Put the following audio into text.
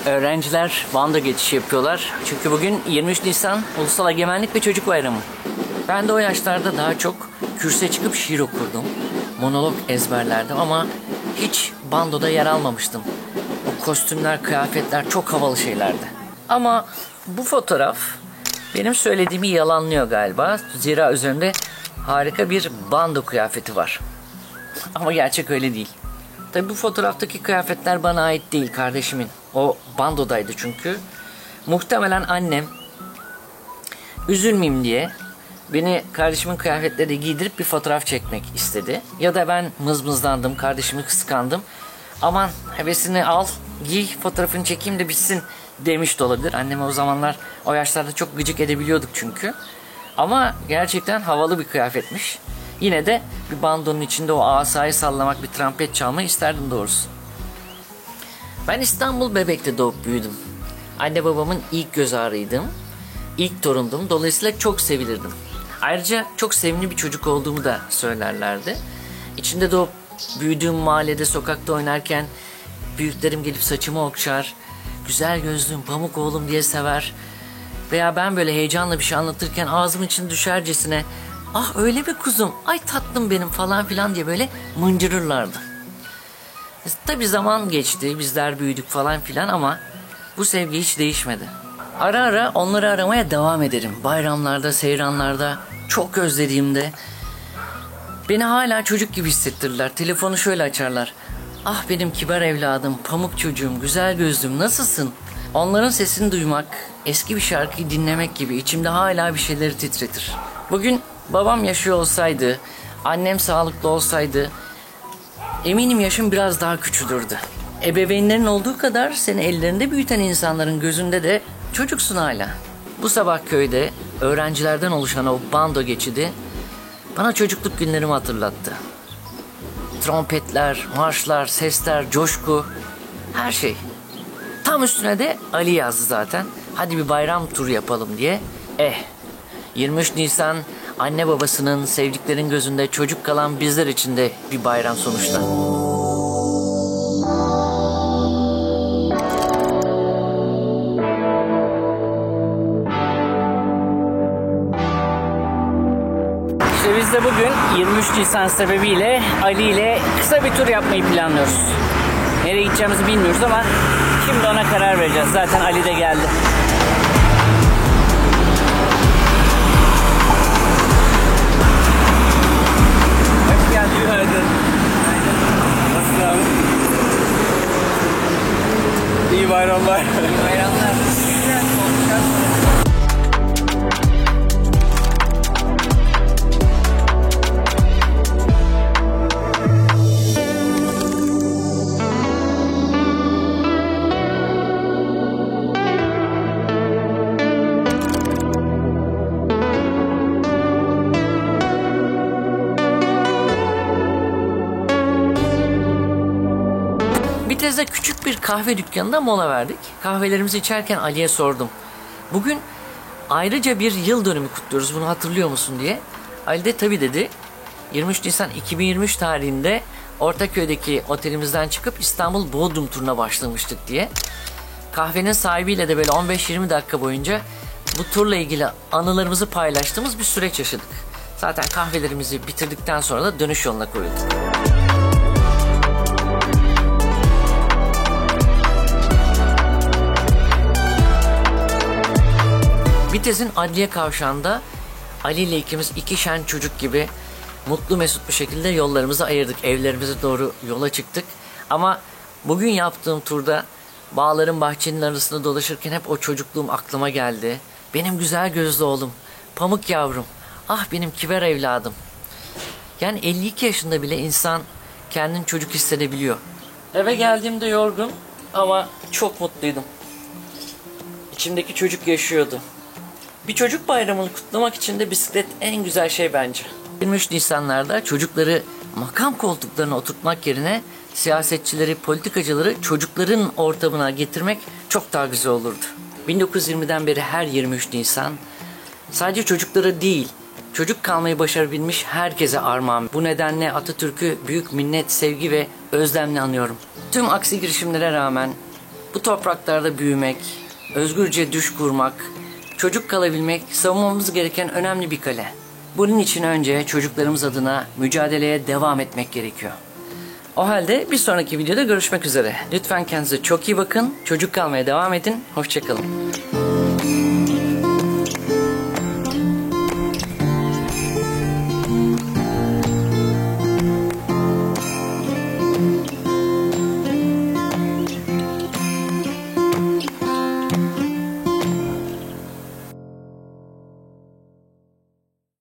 Öğrenciler bando geçişi yapıyorlar. Çünkü bugün 23 Nisan Ulusal Egemenlik ve Çocuk Bayramı. Ben de o yaşlarda daha çok kürsüye çıkıp şiir okurdum. Monolog ezberlerdim ama hiç bandoda yer almamıştım. O kostümler, kıyafetler çok havalı şeylerdi. Ama bu fotoğraf benim söylediğimi yalanlıyor galiba. Zira üzerinde harika bir bando kıyafeti var. Ama gerçek öyle değil. Tabii bu fotoğraftaki kıyafetler bana ait değil, kardeşimin. O bandodaydı çünkü. Muhtemelen annem üzülmeyeyim diye beni kardeşimin kıyafetleri giydirip bir fotoğraf çekmek istedi. Ya da ben mızmızlandım, kardeşimi kıskandım. Aman hevesini al, giy, fotoğrafını çekeyim de bitsin demiş de olabilir. Anneme o zamanlar, o yaşlarda çok gıcık edebiliyorduk çünkü. Ama gerçekten havalı bir kıyafetmiş. Yine de bir bandonun içinde o asayı sallamak, bir trompet çalmayı isterdim doğrusu. Ben İstanbul Bebek'te doğup büyüdüm. Anne babamın ilk göz ağrıydım. İlk torundum. Dolayısıyla çok sevilirdim. Ayrıca çok sevimli bir çocuk olduğumu da söylerlerdi. İçinde doğup büyüdüğüm mahallede sokakta oynarken büyüklerim gelip saçımı okşar, güzel gözlüm, pamuk oğlum diye sever. Veya ben böyle heyecanla bir şey anlatırken ağzımın içine düşercesine "Ah öyle mi kuzum, ay tatlım benim" falan filan diye böyle mıncırırlardı. Tabii zaman geçti, bizler büyüdük falan filan ama bu sevgi hiç değişmedi. Ara ara onları aramaya devam ederim. Bayramlarda, seyranlarda, çok özlediğimde beni hala çocuk gibi hissettirirler. Telefonu şöyle açarlar: "Ah benim kibar evladım, pamuk çocuğum, güzel gözlüm, nasılsın?" Onların sesini duymak, eski bir şarkıyı dinlemek gibi içimde hala bir şeyleri titretir. Bugün babam yaşıyor olsaydı, annem sağlıklı olsaydı eminim yaşım biraz daha küçülürdü. Ebeveynlerin olduğu kadar seni ellerinde büyüten insanların gözünde de çocuksun hala. Bu sabah köyde öğrencilerden oluşan o bando geçidi bana çocukluk günlerimi hatırlattı. Trompetler, marşlar, sesler, coşku, her şey. Tam üstüne de Ali yazdı zaten. Hadi bir bayram turu yapalım diye. 23 Nisan anne babasının, sevdiklerin gözünde çocuk kalan bizler için de bir bayram sonuçta. İşte biz de bugün 23 Nisan sebebiyle Ali ile kısa bir tur yapmayı planlıyoruz. Nereye gideceğimizi bilmiyoruz ama şimdi ona karar vereceğiz. Zaten Ali de geldi. Hoş geldin. Günaydın. Nasılsın abi? İyi bayramlar. İyi bayramlar. Bitez'de küçük bir kahve dükkanında mola verdik. Kahvelerimizi içerken Ali'ye sordum: "Bugün ayrıca bir yıl dönümü kutluyoruz, bunu hatırlıyor musun?" diye. Ali de tabii dedi. 23 Nisan 2023 tarihinde Ortaköy'deki otelimizden çıkıp İstanbul Bodrum turuna başlamıştık diye. Kahvenin sahibiyle de böyle 15-20 dakika boyunca bu turla ilgili anılarımızı paylaştığımız bir süreç yaşadık. Zaten kahvelerimizi bitirdikten sonra da dönüş yoluna koyulduk. Bitez'in adliye kavşağında Ali ile ikimiz iki şen çocuk gibi mutlu mesut bir şekilde yollarımızı ayırdık. Evlerimize doğru yola çıktık. Ama bugün yaptığım turda bağların, bahçenin arasında dolaşırken hep o çocukluğum aklıma geldi. Benim güzel gözlü oğlum, pamuk yavrum, ah benim kibar evladım. Yani 52 yaşında bile insan kendini çocuk hissedebiliyor. Eve geldiğimde yorgun ama çok mutluydum. İçimdeki çocuk yaşıyordu. Bir çocuk bayramını kutlamak için de bisiklet en güzel şey bence. 23 Nisanlarda çocukları makam koltuklarına oturtmak yerine siyasetçileri, politikacıları çocukların ortamına getirmek çok daha güzel olurdu. 1920'den beri her 23 Nisan sadece çocuklara değil, çocuk kalmayı başarabilmiş herkese armağan. Bu nedenle Atatürk'ü büyük minnet, sevgi ve özlemle anıyorum. Tüm aksi girişimlere rağmen Bu topraklarda büyümek, özgürce düş kurmak, çocuk kalabilmek savunmamız gereken önemli bir kale. Bunun için önce çocuklarımız adına mücadeleye devam etmek gerekiyor. O halde bir sonraki videoda görüşmek üzere. Lütfen kendinize çok iyi bakın, çocuk kalmaya devam edin, hoşça kalın.